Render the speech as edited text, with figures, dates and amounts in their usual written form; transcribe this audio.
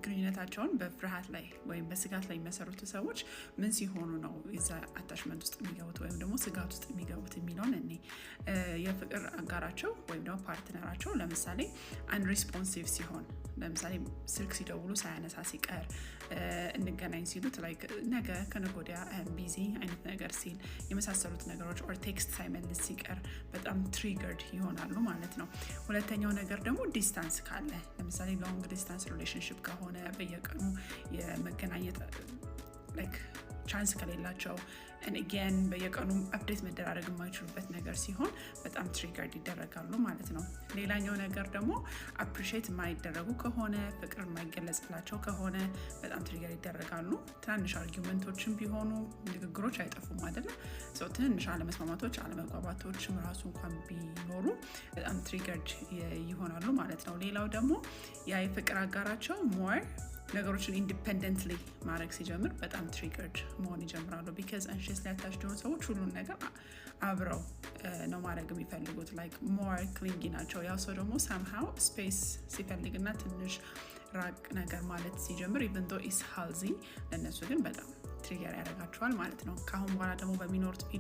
ግንኙነታቸውን በፍርሃት ላይ ወይም በስጋት ላይ የሚመሰሩት ሰዎች ምን ሲሆኑ ነው እዛ አታችመንት ውስጥ የሚገቡት ወይም ደግሞ ስጋት ውስጥ የሚገቡት የሚለውን እኔ የፍቅር አጋራቸው ወይም ደግሞ ፓርትነራቸው ለምሳሌ አንሪስፖንሲቭ ሲሆን ለምሳሌ ስልክ ሲደውሉ ሳያነሳ ሲቀር እንገናኝ ሲሉት ላይክ ነገ ከነጎዲያ ቢዚ አይነት ነገር ሲል የመሳሰሉት ነገሮች ኦር ቴክስት ሳይመልስ ሲቀር በጣም ትሪገርድ ይሆናሉ ማለት ነው። ሁለተኛው ነገር ደግሞ ዲስታንስ ካለ ለምሳሌ ሎንግ ዲስታንስ ሪሌሽንሺፕ ከሆነ በየቀኑ የመገናኘት ላይክ ቻንስ ከሌላቸው and again በየቀኑ አፕዴት መደራረግ የማይችሉበት ነገር ሲሆን በጣም ትሪገርድ ይደረጋሉ ማለት ነው። ሌላኛው ነገር ደግሞ አፕሪሺየት የማይደረጉ ከሆነ ፍቅር የማይገለጽላቸው ከሆነ በጣም ትሪገር ይደረጋሉ። ትናንሽ አርጊውመንቶችም ቢሆኑ ንግግሮች አይጠፉም አይደለ? ሰው ትንንሽ አለመስማማቶች አለመግባባቶችም ራሱ እንኳን ቢኖሩ በጣም ትሪገርድ ይሆናሉ ማለት ነው። ሌላው ደግሞ ያ የፍቅር አጋራቸው ሞር ነገሮችን ኢንዲፔንደንትሊ ማድረግ ሲጀምር በጣም ትሪገርድ መሆን ይጀምራሉ። ቢካዝ አንሺየስሊ አታችድ የሆኑ ሰዎች ሁሉን ነገር አብረው ነው ማድረግ የሚፈልጉት ላይክ ሞር ክሊንጊ ናቸው። ያው ሰው ደግሞ ሳምሃው ስፔስ ሲፈልግና ትንሽ ራቅ ነገር ማለት ሲጀምር ኢቨን ዶ ኢስ ሄልዚ ለእነሱ ግን በጣም ትሪገር ያደርጋቸዋል ማለት ነው። ከአሁን በኋላ ደግሞ በሚኖሩት